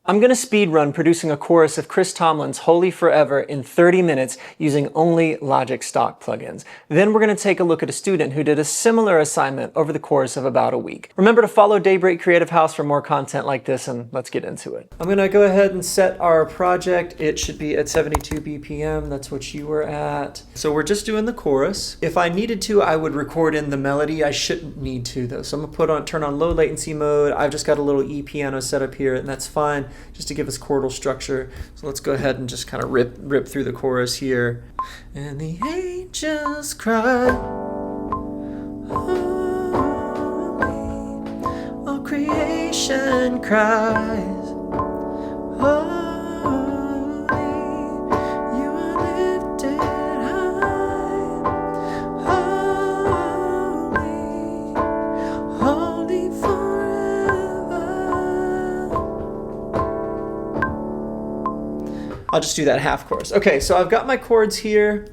I'm going to speedrun producing a chorus of Chris Tomlin's Holy Forever in 30 minutes using only Logic stock plugins. Then we're going to take a look at a student who did a similar assignment over the course of about a week. Remember to follow Daybreak Creative House for more content like this, and let's get into it. I'm going to go ahead and set our project. It should be at 72 BPM. That's what you were at. So we're just doing the chorus. If I needed to, I would record in the melody. I shouldn't need to though. So I'm going to turn on low latency mode. I've just got a little E piano set up here, and that's fine, just to give us chordal structure. So let's go ahead and just kind of rip through the chorus here. And the angels cry, holy, all creation cries, holy, you are lifted high, holy, holy forever. I'll just do that half chorus. Okay, so I've got my chords here.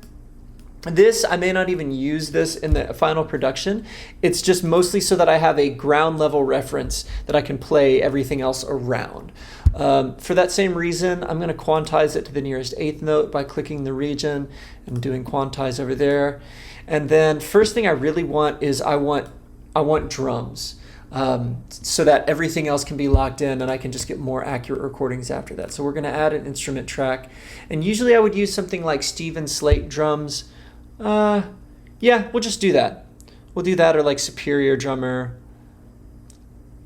This, I may not even use this in the final production. It's just mostly so that I have a ground level reference that I can play everything else around. For that same reason, I'm going to quantize it to the nearest eighth note by clicking the region and doing quantize over there. And then first thing I really want is I want drums. So that everything else can be locked in and I can just get more accurate recordings after that. So we're going to add an instrument track. And usually I would use something like Steven Slate drums. Yeah, we'll just do that. We'll do that, or like Superior Drummer.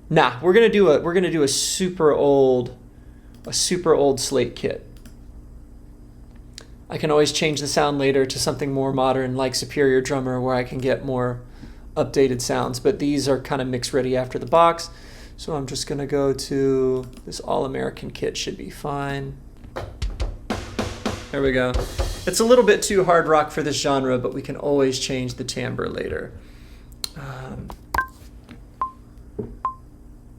Nah, we're gonna do a super old Slate kit. I can always change the sound later to something more modern like Superior Drummer, where I can get more updated sounds, but these are kind of mix ready after the box. So I'm just gonna go to this All-American kit, should be fine. There we go. It's a little bit too hard rock for this genre, but we can always change the timbre later.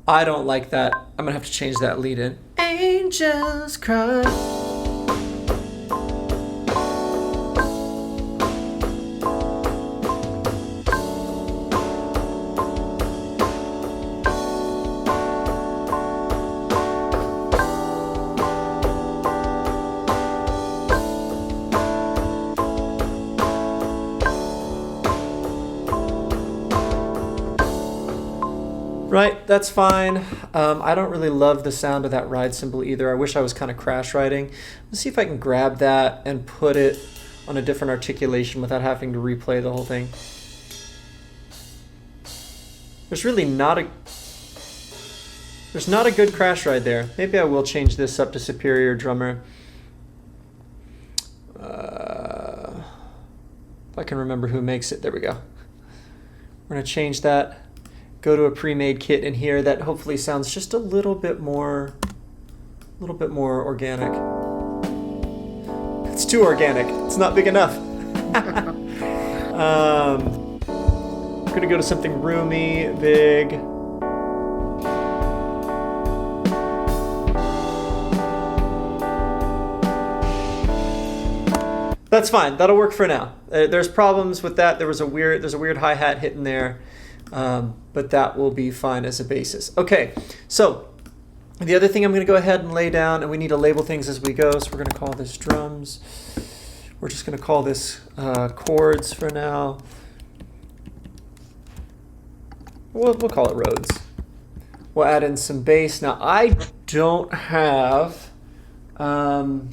I don't like that. I'm gonna have to change that lead in. Angels cry. Right, that's fine. I don't really love the sound of that ride cymbal either. I wish I was kind of crash riding. Let's see if I can grab that and put it on a different articulation without having to replay the whole thing. There's not a good crash ride there. Maybe I will change this up to Superior Drummer. If I can remember who makes it, there we go. We're gonna change that. Go to a pre-made kit in here that hopefully sounds just a little bit more organic. It's too organic. It's not big enough. I'm gonna go to something roomy, big. That's fine. That'll work for now. There's problems with that. There's a weird hi-hat hitting there. But that will be fine as a basis. Okay, so the other thing I'm going to go ahead and lay down, and we need to label things as we go, so we're going to call this drums. We're just going to call this chords for now. We'll call it Rhodes. We'll add in some bass. Now, I don't have a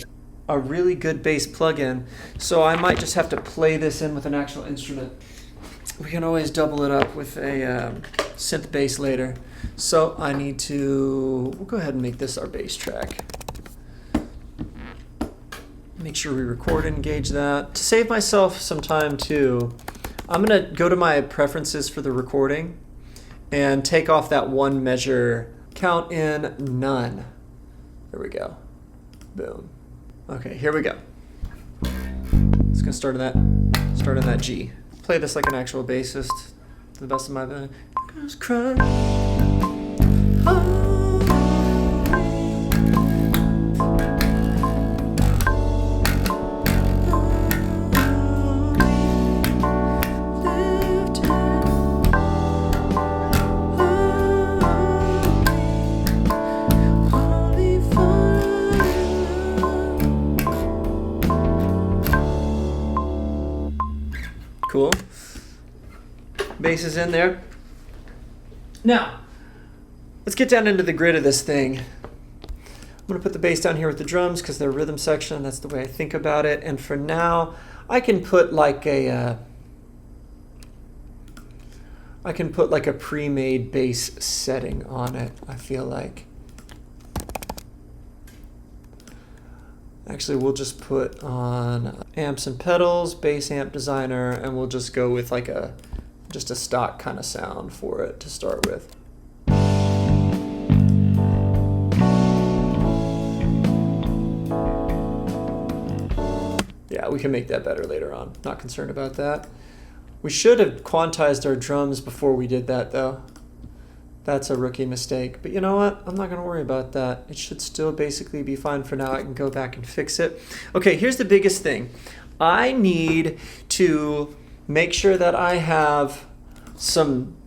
really good bass plugin, so I might just have to play this in with an actual instrument. We can always double it up with a synth bass later. So we'll go ahead and make this our bass track. Make sure we record and engage that. To save myself some time too, I'm gonna go to my preferences for the recording and take off that one measure, count in none. There we go, boom. Okay, here we go. It's gonna start in that G. Play this like an actual bassist to the best of my ability. Girls cry. Oh. Holy bass is in there. Now, let's get down into the grid of this thing. I'm going to put the bass down here with the drums because they're rhythm section. That's the way I think about it. And for now, I can put like a pre-made bass setting on it, I feel like. Actually, we'll just put on amps and pedals, bass amp designer, and we'll just go with like just a stock kind of sound for it to start with. Yeah, we can make that better later on. Not concerned about that. We should have quantized our drums before we did that, though. That's a rookie mistake. But you know what? I'm not going to worry about that. It should still basically be fine for now. I can go back and fix it. Okay, here's the biggest thing. I need to make sure that I have some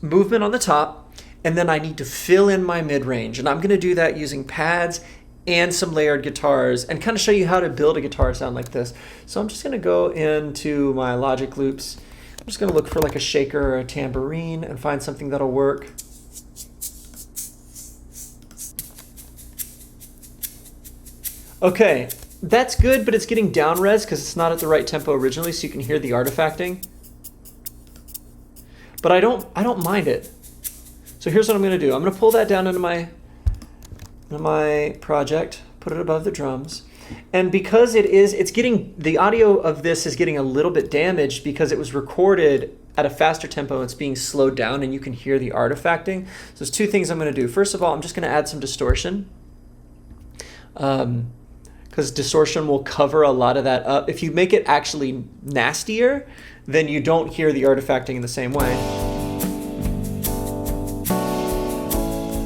movement on the top, and then I need to fill in my mid-range. And I'm going to do that using pads and some layered guitars and kind of show you how to build a guitar sound like this. So I'm just going to go into my Logic loops. I'm just going to look for like a shaker or a tambourine and find something that'll work. Okay, that's good, but it's getting down res because it's not at the right tempo originally, so you can hear the artifacting. But I don't mind it. So here's what I'm going to do. I'm going to pull that down into my project, put it above the drums. And because it's getting, the audio of this is getting a little bit damaged because it was recorded at a faster tempo and it's being slowed down and you can hear the artifacting. So there's two things I'm going to do. First of all, I'm just going to add some distortion. Because distortion will cover a lot of that up. If you make it actually nastier, then you don't hear the artifacting in the same way.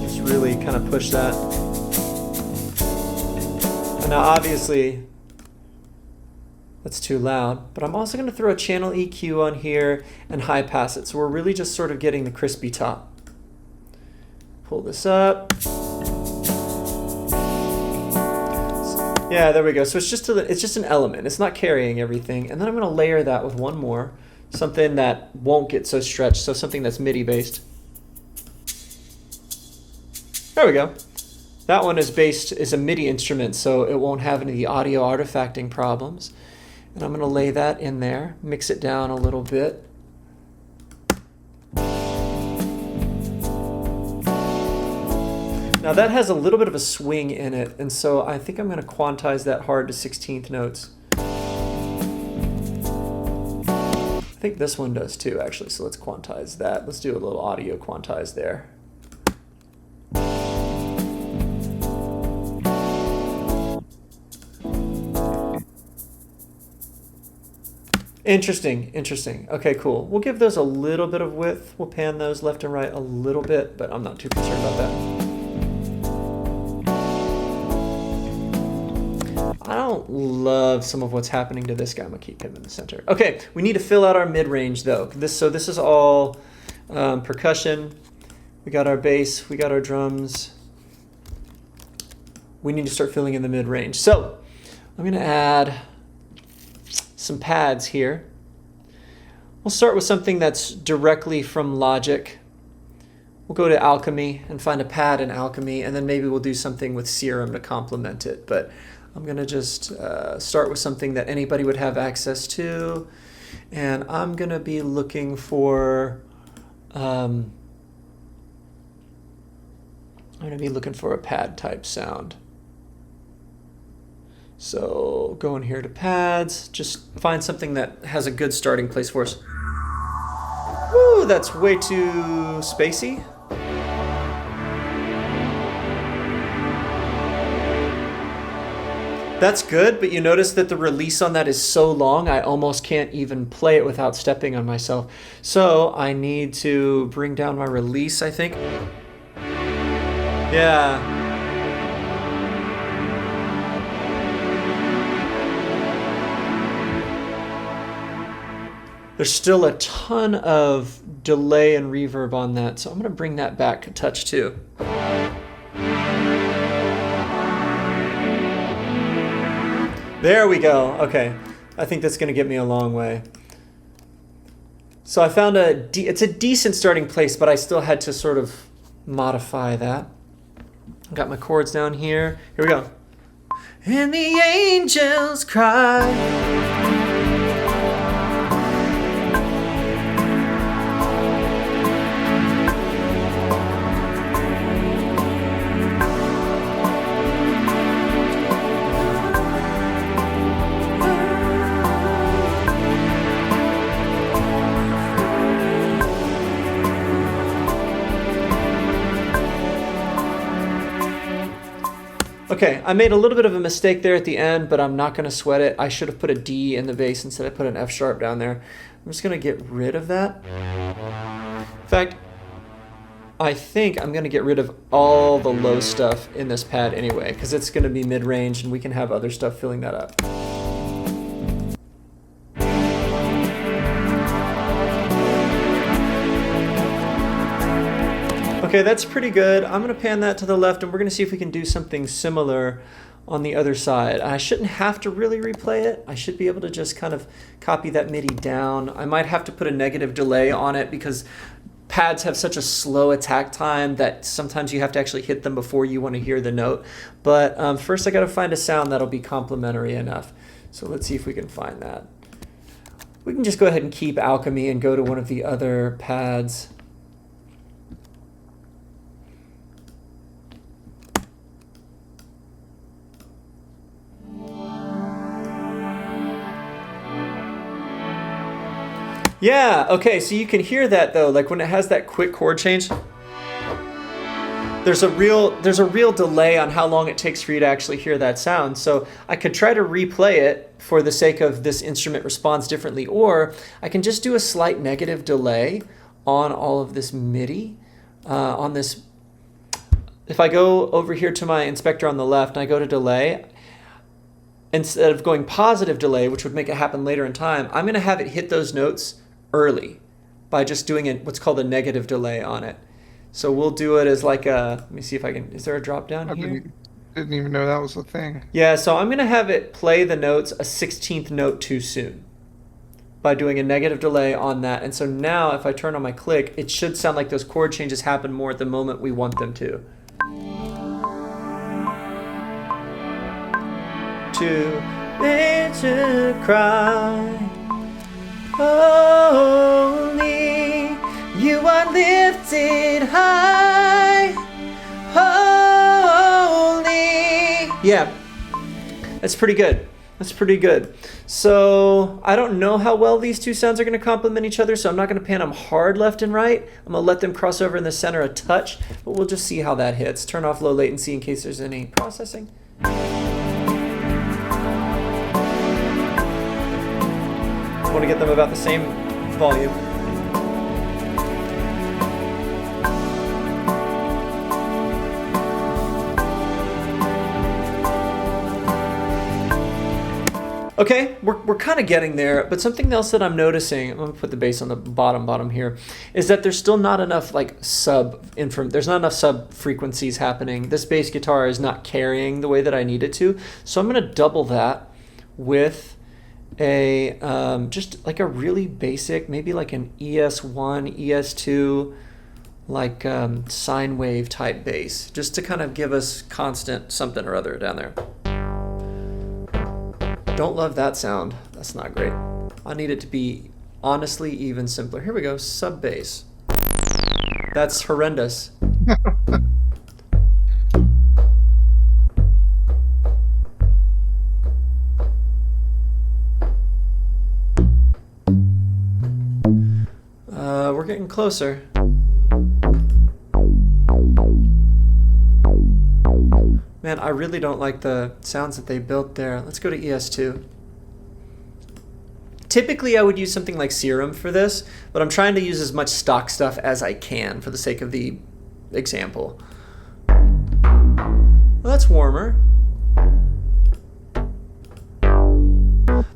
Just really kind of push that. Now obviously that's too loud, but I'm also going to throw a channel EQ on here and high pass it. So we're really just sort of getting the crispy top. Pull this up. Yeah, there we go. So it's just an element. It's not carrying everything. And then I'm going to layer that with one more, something that won't get so stretched, so something that's MIDI based. There we go. That one is a MIDI instrument, so it won't have any of the audio artifacting problems. And I'm going to lay that in there, mix it down a little bit. Now that has a little bit of a swing in it, and so I think I'm going to quantize that hard to 16th notes. I think this one does too, actually, so let's quantize that. Let's do a little audio quantize there. Interesting. Okay, cool. We'll give those a little bit of width. We'll pan those left and right a little bit, but I'm not too concerned about that. I don't love some of what's happening to this guy. I'm gonna keep him in the center. Okay, we need to fill out our mid-range though. So this is all percussion. We got our bass, we got our drums. We need to start filling in the mid-range. So I'm gonna add some pads here. We'll start with something that's directly from Logic. We'll go to Alchemy and find a pad in Alchemy, and then maybe we'll do something with Serum to complement it. But I'm gonna just start with something that anybody would have access to, and I'm gonna be looking for a pad type sound. So go in here to pads, just find something that has a good starting place for us. Woo, that's way too spacey. That's good, but you notice that the release on that is so long, I almost can't even play it without stepping on myself. So I need to bring down my release, I think. Yeah. There's still a ton of delay and reverb on that, so I'm going to bring that back a touch too. There we go. Okay, I think that's going to get me a long way. So I found it's a decent starting place, but I still had to sort of modify that. Got my chords down here. Here we go. And the angels cry. Okay, I made a little bit of a mistake there at the end, but I'm not going to sweat it. I should have put a D in the bass instead. I put an F sharp down there. I'm just going to get rid of that. In fact, I think I'm going to get rid of all the low stuff in this pad anyway, because it's going to be mid-range and we can have other stuff filling that up. Okay, that's pretty good. I'm going to pan that to the left, and we're going to see if we can do something similar on the other side. I shouldn't have to really replay it. I should be able to just kind of copy that MIDI down. I might have to put a negative delay on it because pads have such a slow attack time that sometimes you have to actually hit them before you want to hear the note. But first I got to find a sound that'll be complementary enough. So let's see if we can find that. We can just go ahead and keep Alchemy and go to one of the other pads. Yeah, okay, so you can hear that though, like when it has that quick chord change, there's a real delay on how long it takes for you to actually hear that sound. So I could try to replay it for the sake of this instrument responds differently, or I can just do a slight negative delay on all of this MIDI, on this. If I go over here to my inspector on the left and I go to delay, instead of going positive delay, which would make it happen later in time, I'm gonna have it hit those notes early by just doing what's called a negative delay on it. So we'll do it as like a, let me see if I can, is there a drop down here? Didn't even know that was a thing. Yeah, so I'm gonna have it play the notes a 16th note too soon by doing a negative delay on that. And so now if I turn on my click, it should sound like those chord changes happen more at the moment we want them to. To cry. Holy, you are lifted high. Holy. Yeah, that's pretty good. That's pretty good. So I don't know how well these two sounds are going to complement each other, so I'm not going to pan them hard left and right. I'm going to let them cross over in the center a touch, but we'll just see how that hits. Turn off low latency in case there's any processing. Want to get them about the same volume. Okay, we're kind of getting there, but something else that I'm noticing, I'm gonna put the bass on the bottom here, is that there's still not enough like there's not enough sub frequencies happening. This bass guitar is not carrying the way that I need it to, so I'm gonna double that with a just like a really basic, maybe like an ES1, ES2, like sine wave type bass, just to kind of give us constant something or other down there. Don't love that sound. That's not great. I need it to be honestly even simpler. Here we go, sub bass. That's horrendous. We're getting closer. Man, I really don't like the sounds that they built there. Let's go to ES2. Typically, I would use something like Serum for this, but I'm trying to use as much stock stuff as I can for the sake of the example. Well, that's warmer.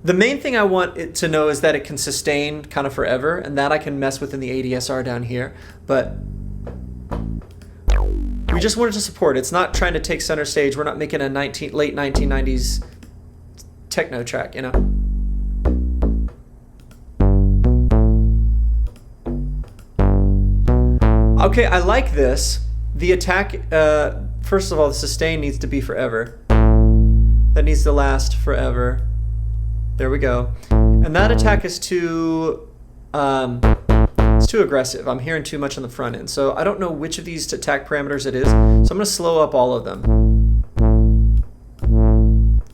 The main thing I want it to know is that it can sustain kind of forever, and that I can mess with in the ADSR down here, but we just wanted to support it. It's not trying to take center stage. We're not making a late 1990s techno track, you know? Okay, I like this. The attack, first of all, the sustain needs to be forever. That needs to last forever. There we go. And that attack is too, it's too aggressive. I'm hearing too much on the front end. So I don't know which of these attack parameters it is. So I'm gonna slow up all of them.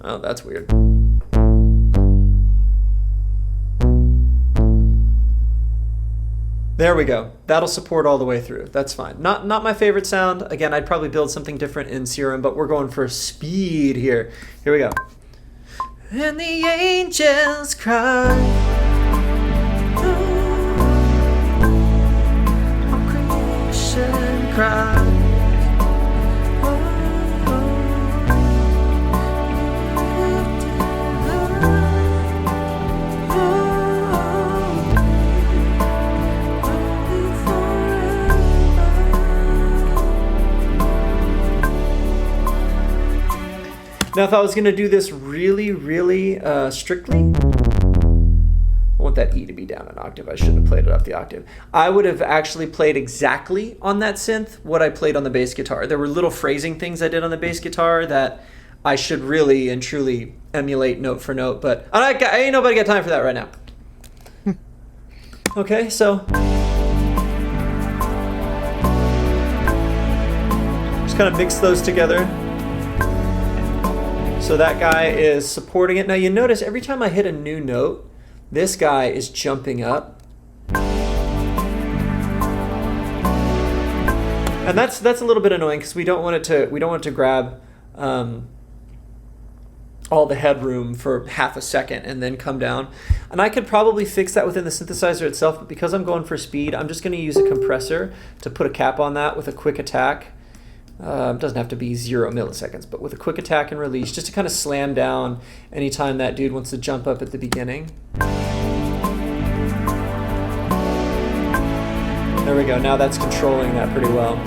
Oh, that's weird. There we go. That'll support all the way through. That's fine. Not my favorite sound. Again, I'd probably build something different in Serum, but we're going for speed here. Here we go. And the angels cry. All creation cries. Now, if I was going to do this really, really strictly, I want that E to be down an octave. I shouldn't have played it up the octave. I would have actually played exactly on that synth what I played on the bass guitar. There were little phrasing things I did on the bass guitar that I should really and truly emulate note for note, but ain't nobody got time for that right now. Okay, so just kind of mix those together. So that guy is supporting it. Now you notice every time I hit a new note, this guy is jumping up. And that's a little bit annoying because we don't want it to grab all the headroom for half a second and then come down. And I could probably fix that within the synthesizer itself, but because I'm going for speed, I'm just going to use a compressor to put a cap on that with a quick attack. It doesn't have to be 0 milliseconds, but with a quick attack and release, just to kind of slam down anytime that dude wants to jump up at the beginning. There we go. Now that's controlling that pretty well.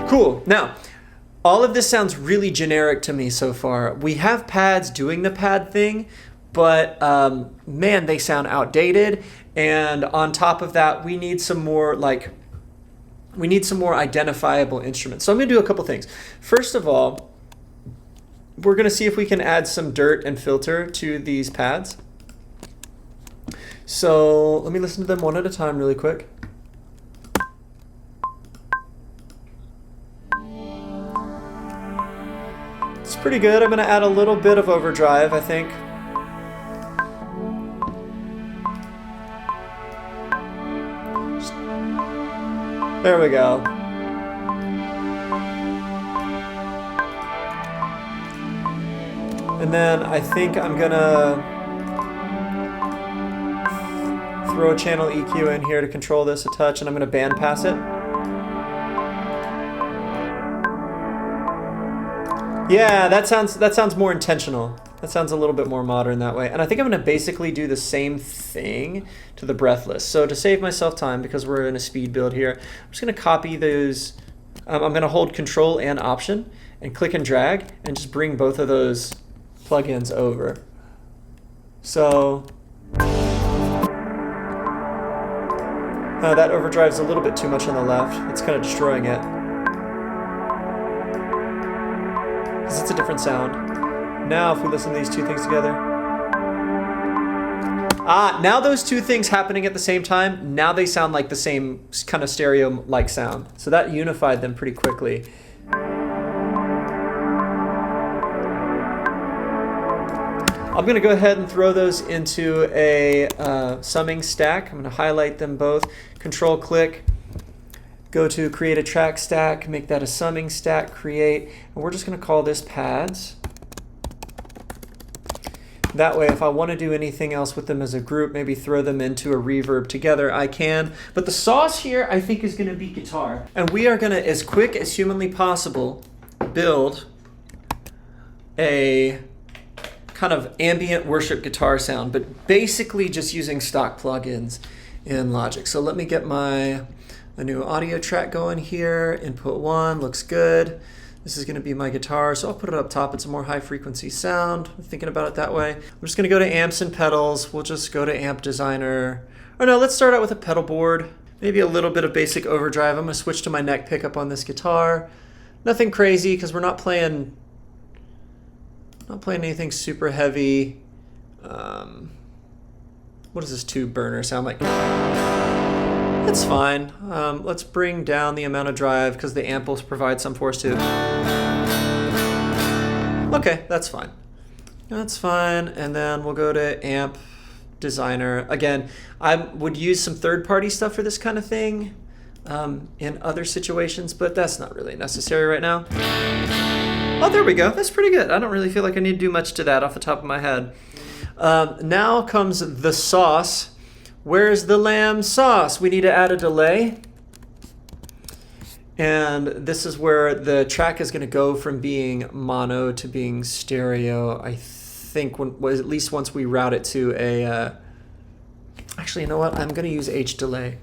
Cool. Now, all of this sounds really generic to me so far. We have pads doing the pad thing, but man, they sound outdated. And on top of that, we need some more identifiable instruments. So I'm gonna do a couple things. First of all, we're gonna see if we can add some dirt and filter to these pads. So let me listen to them one at a time really quick. It's pretty good. I'm gonna add a little bit of overdrive, I think. There we go. And then I think I'm gonna throw a channel EQ in here to control this a touch, and I'm gonna band pass it. Yeah, that sounds more intentional. That sounds a little bit more modern that way. And I think I'm gonna basically do the same thing to the breathless. So to save myself time, because we're in a speed build here, I'm just gonna copy those. I'm gonna hold Control and Option and click and drag and just bring both of those plugins over. So that overdrive's a little bit too much on the left. It's kind of destroying it. Because it's a different sound. Now if we listen to these two things together. Now those two things happening at the same time, now they sound like the same kind of stereo-like sound. So that unified them pretty quickly. I'm gonna go ahead and throw those into a summing stack. I'm gonna highlight them both, Control click, go to create a track stack, make that a summing stack, create, and we're just gonna call this pads. That way, if I want to do anything else with them as a group, maybe throw them into a reverb together, I can. But the sauce here, I think, is going to be guitar. And we are going to, as quick as humanly possible, build a kind of ambient worship guitar sound, but basically just using stock plugins in Logic. So let me get a new audio track going here. Input 1 looks good. This is going to be my guitar, so I'll put it up top. It's a more high frequency sound. I'm thinking about it that way. I'm just going to go to amps and pedals. We'll just go to amp designer. Or no, let's start out with a pedal board. Maybe a little bit of basic overdrive. I'm going to switch to my neck pickup on this guitar. Nothing crazy because we're not playing anything super heavy. What does this tube burner sound like? That's fine. Let's bring down the amount of drive because the amp will provide some force too. Okay, that's fine. That's fine. And then we'll go to amp designer. Again, I would use some third-party stuff for this kind of thing in other situations, but that's not really necessary right now. Oh, there we go. That's pretty good. I don't really feel like I need to do much to that off the top of my head. Now comes the sauce. Where's the lamb sauce? We need to add a delay. And this is where the track is going to go from being mono to being stereo. I think at least once we route it to a... actually, you know what? I'm going to use H delay.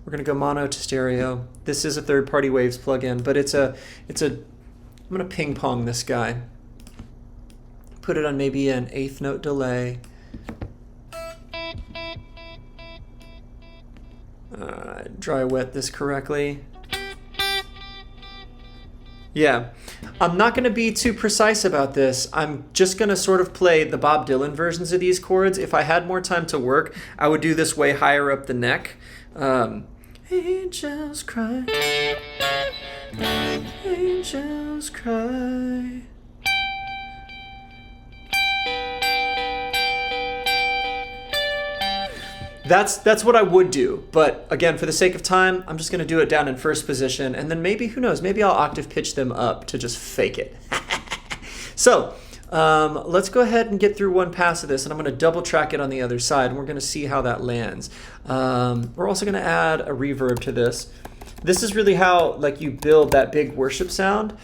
We're going to go mono to stereo. This is a third-party Waves plugin, but I'm going to ping pong this guy. Put it on maybe an 1/8 note delay. Dry wet this correctly. Yeah, I'm not going to be too precise about this. I'm just going to sort of play the Bob Dylan versions of these chords. If I had more time to work, I would do this way higher up the neck. Angels cry, angels cry. That's what I would do, but again, for the sake of time, I'm just going to do it down in first position, and then maybe, who knows, maybe I'll octave pitch them up to just fake it. So, let's go ahead and get through one pass of this, and I'm going to double track it on the other side, and we're going to see how that lands. We're also going to add a reverb to this. This is really how you build that big worship sound,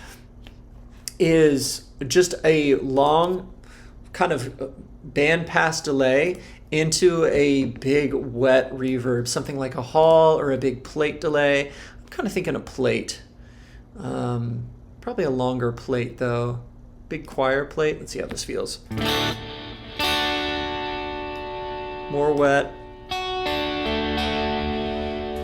is just a long kind of band pass delay into a big wet reverb, something like a hall or a big plate delay. I'm kind of thinking a plate. Probably a longer plate though. Big choir plate. Let's see how this feels. More wet.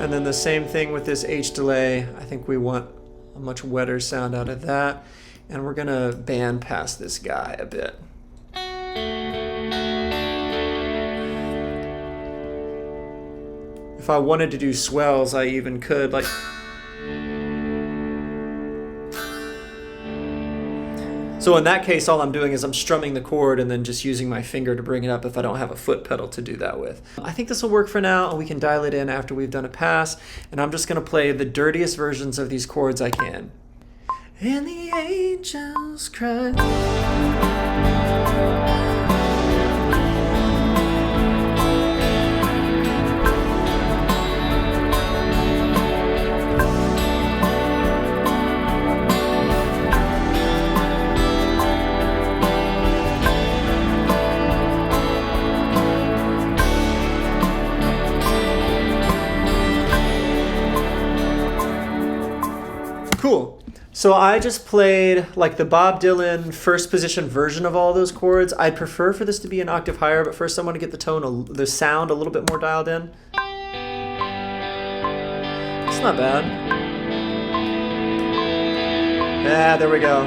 And then the same thing with this H delay. I think we want a much wetter sound out of that. And we're gonna band pass this guy a bit. If I wanted to do swells, I even could, So in that case, all I'm doing is I'm strumming the chord and then just using my finger to bring it up if I don't have a foot pedal to do that with. I think this will work for now, and we can dial it in after we've done a pass, and I'm just going to play the dirtiest versions of these chords I can. And the angels cry. Cool. So I just played the Bob Dylan first position version of all those chords. I'd prefer for this to be an octave higher, but first I want to get the sound a little bit more dialed in. It's not bad. Yeah, there we go.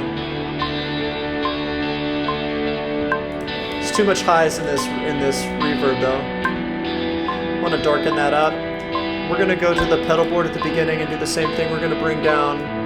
It's too much highs in this reverb though. Want to darken that up. We're going to go to the pedal board at the beginning and do the same thing. We're going to bring down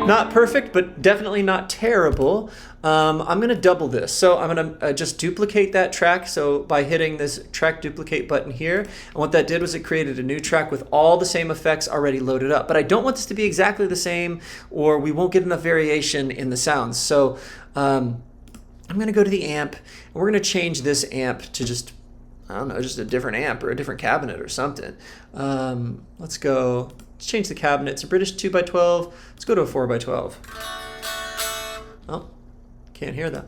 not perfect, but definitely not terrible. I'm going to double this. So I'm going to just duplicate that track. So by hitting this track duplicate button here, and what that did was it created a new track with all the same effects already loaded up. But I don't want this to be exactly the same, or we won't get enough variation in the sounds. So I'm going to go to the amp, and we're going to change this amp to just, I don't know, just a different amp or a different cabinet or something. Let's change the cabinet. It's a British 2x12. Let's go to a 4x12. Oh, can't hear that.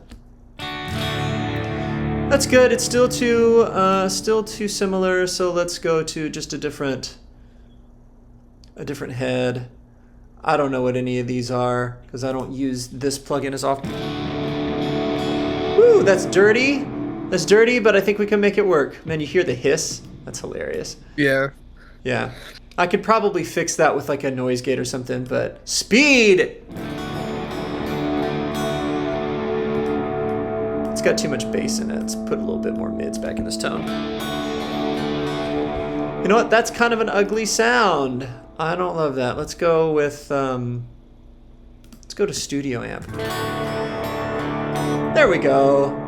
That's good. It's still too similar. So let's go to just a different a different head. I don't know what any of these are because I don't use this plugin as often. Woo, that's dirty. That's dirty, but I think we can make it work. Man, you hear the hiss? That's hilarious. Yeah. Yeah. I could probably fix that with like a noise gate or something, but speed! It's got too much bass in it. Let's put a little bit more mids back in this tone. You know what? That's kind of an ugly sound. I don't love that. Let's go with, let's go to studio amp. There we go.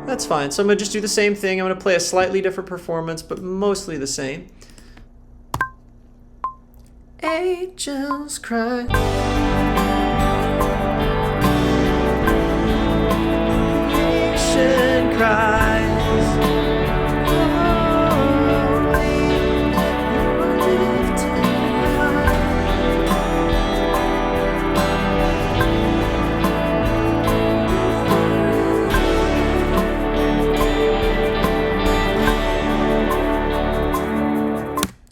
That's fine. So I'm gonna just do the same thing. I'm gonna play a slightly different performance, but mostly the same. Angels cry. Creation cries.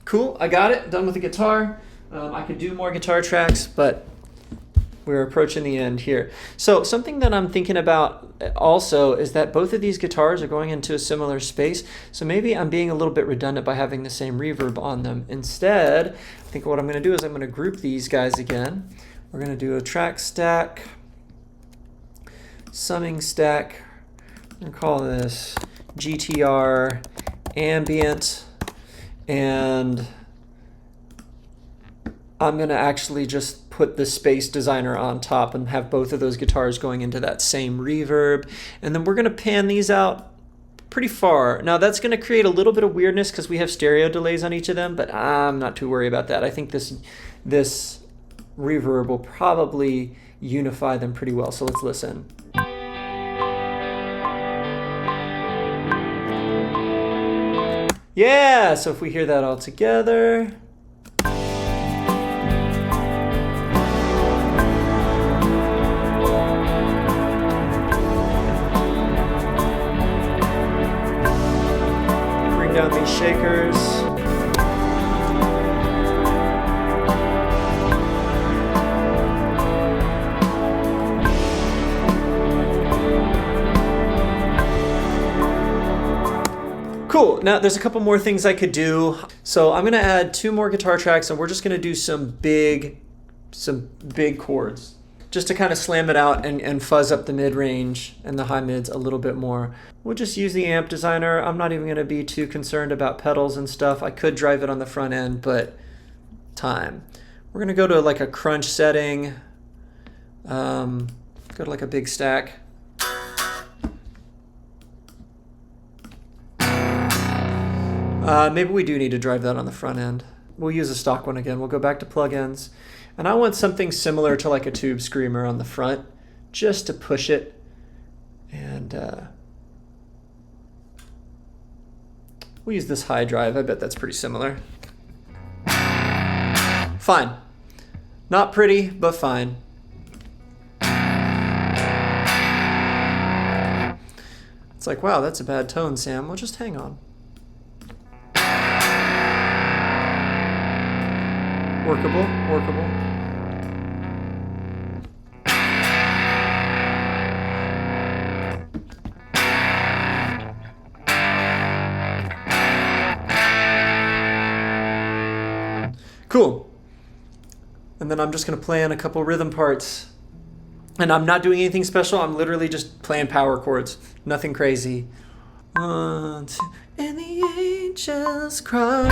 Cool, I got it, done with the guitar. I could do more guitar tracks, but we're approaching the end here. So something that I'm thinking about also is that both of these guitars are going into a similar space, so maybe I'm being a little bit redundant by having the same reverb on them. Instead, I think what I'm gonna do is I'm gonna group these guys again. We're gonna do a track stack, summing stack. I'm gonna call this GTR ambient, and I'm going to actually just put the Space Designer on top and have both of those guitars going into that same reverb. And then we're going to pan these out pretty far. Now that's going to create a little bit of weirdness because we have stereo delays on each of them, but I'm not too worried about that. I think this reverb will probably unify them pretty well. So let's listen. Yeah, so if we hear that all together. Bring down these shakers. Cool, now there's a couple more things I could do. So I'm gonna add 2 more guitar tracks and we're just gonna do some big chords just to kind of slam it out and fuzz up the mid-range and the high mids a little bit more. We'll just use the amp designer. I'm not even gonna be too concerned about pedals and stuff. I could drive it on the front end, but time. We're gonna go to like a crunch setting, go to like a big stack. Maybe we do need to drive that on the front end. We'll use a stock one again. We'll go back to plugins. And I want something similar to like a tube screamer on the front, just to push it. And we'll use this high drive. I bet that's pretty similar. Fine. Not pretty, but fine. It's like, wow, that's a bad tone, Sam. Well, just hang on. Workable, workable. Cool. And then I'm just going to play on a couple rhythm parts. And I'm not doing anything special. I'm literally just playing power chords. Nothing crazy. 1, 2, and the angels cry.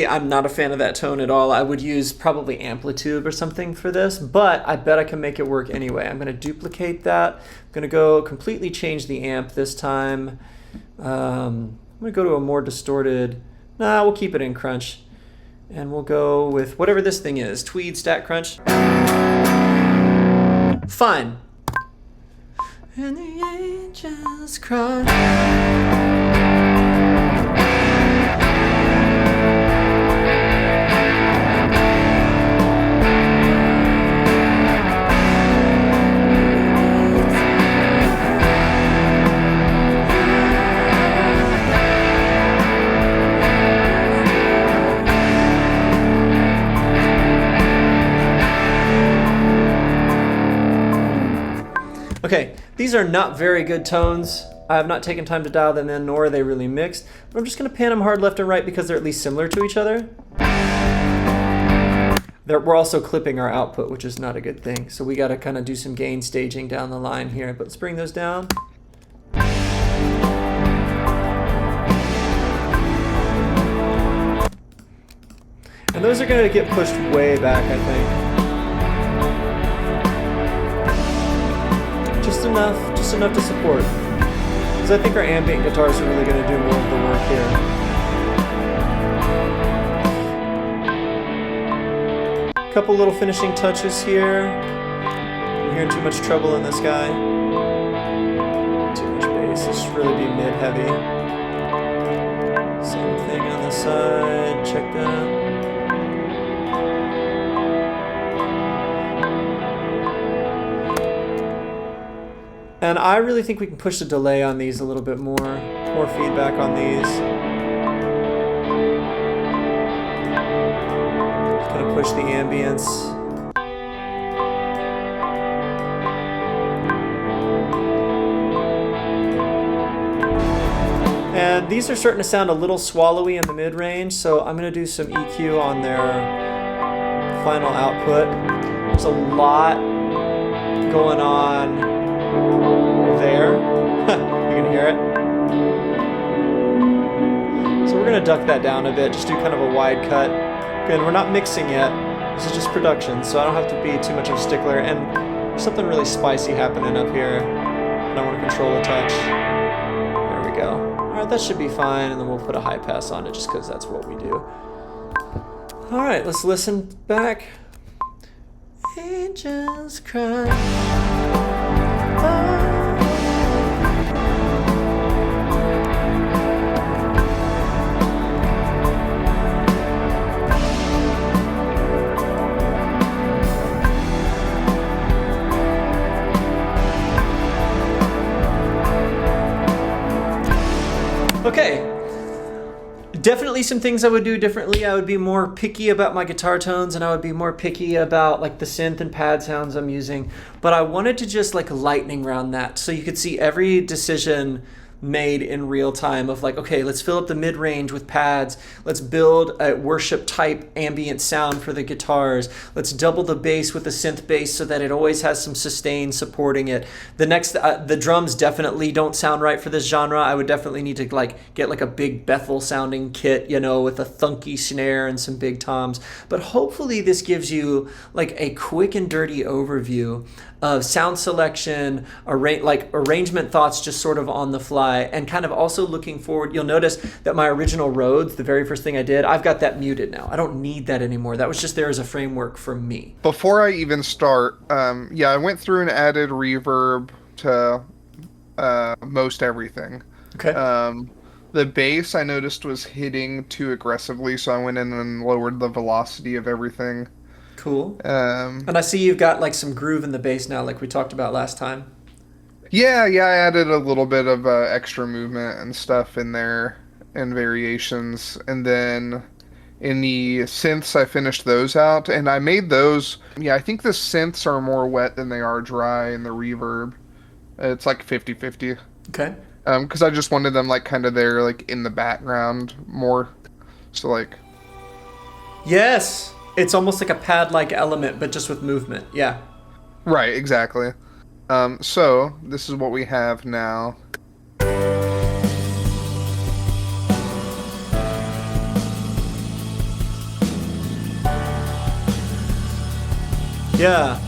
I'm not a fan of that tone at all. I would use probably amplitude or something for this, but I bet I can make it work anyway. I'm gonna duplicate that. I'm gonna go completely change the amp this time. I'm gonna go to a more distorted, we'll keep it in crunch. And we'll go with whatever this thing is, Tweed Stack Crunch. fine. And the angels cry. Okay, these are not very good tones. I have not taken time to dial them in, nor are they really mixed. But I'm just going to pan them hard left and right because they're at least similar to each other. We're also clipping our output, which is not a good thing. So we got to kind of do some gain staging down the line here. But let's bring those down. And those are going to get pushed way back, I think. Just enough to support. Because I think our ambient guitars are really going to do more of the work here. Couple little finishing touches here. I'm hearing too much treble in this guy. Too much bass. This should really be mid-heavy. Same thing on the side. Check that. And I really think we can push the delay on these a little bit more feedback on these. Just kind of push the ambience. And these are starting to sound a little swallowy in the mid-range, so I'm going to do some EQ on their final output. There's a lot going on there. You can hear it. So we're going to duck that down a bit, just do kind of a wide cut. Again, we're not mixing yet. This is just production, so I don't have to be too much of a stickler. And there's something really spicy happening up here, and I want to control the touch. There we go. Alright, that should be fine, and then we'll put a high pass on it just because that's what we do. Alright, let's listen back. Angels cry. Okay, definitely some things I would do differently. I would be more picky about my guitar tones, and I would be more picky about like the synth and pad sounds I'm using. But I wanted to just like lightning round that, so you could see every decision made in real time of like, okay, let's fill up the mid-range with pads. Let's build a worship type ambient sound for the guitars. Let's double the bass with the synth bass so that it always has some sustain supporting it. The drums definitely don't sound right for this genre. I would definitely need to like get like a big Bethel sounding kit, you know, with a thunky snare and some big toms. But hopefully this gives you like a quick and dirty overview of sound selection, arrangement thoughts just sort of on the fly, and kind of also looking forward. You'll notice that my original Rhodes, the very first thing I did, I've got that muted now. I don't need that anymore. That was just there as a framework for me. Before I even start, I went through and added reverb to most everything. Okay. The bass I noticed was hitting too aggressively, so I went in and lowered the velocity of everything. Cool. And I see you've got like some groove in the bass now, like we talked about last time. Yeah, I added a little bit of extra movement and stuff in there and variations. And then in the synths, I finished those out. And I made those, I think the synths are more wet than they are dry in the reverb. It's like 50-50. Okay. Because I just wanted them like kind of there, like in the background more. So like... Yes! It's almost like a pad-like element, but just with movement. Yeah. Right, exactly. So, this is what we have now. Yeah.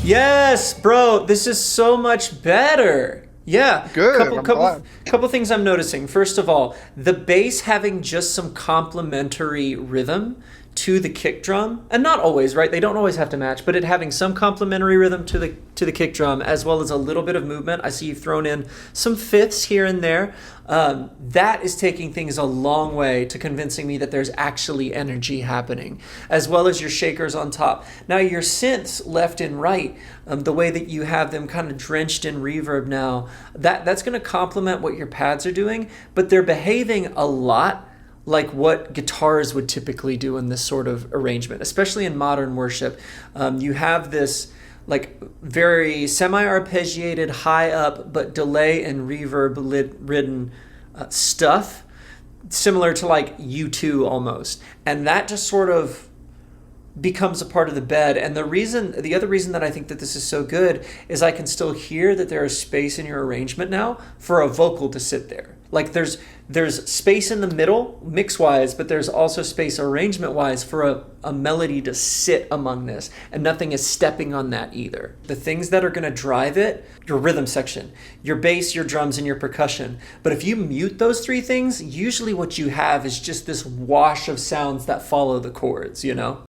Yes, bro, this is so much better. Yeah, Good. couple I'm couple glad. couple things I'm noticing. First of all, the bass having just some complementary rhythm to the kick drum, and not always, right? They don't always have to match, but it having some complementary rhythm to the kick drum, as well as a little bit of movement. I see you've thrown in some fifths here and there. That is taking things a long way to convincing me that there's actually energy happening, as well as your shakers on top. Now your synths left and right, the way that you have them kind of drenched in reverb now, that's going to complement what your pads are doing, but they're behaving a lot like what guitars would typically do in this sort of arrangement, especially in modern worship. You have this like very semi-arpeggiated, high up, but delay and reverb ridden stuff, similar to like U2 almost. And that just sort of becomes a part of the bed. And the other reason that I think that this is so good is I can still hear that there is space in your arrangement now for a vocal to sit there. Like there's space in the middle mix wise, but there's also space arrangement wise for a melody to sit among this, and nothing is stepping on that either. The things that are going to drive it, your rhythm section, your bass, your drums, and your percussion. But if you mute those three things, usually what you have is just this wash of sounds that follow the chords, you know?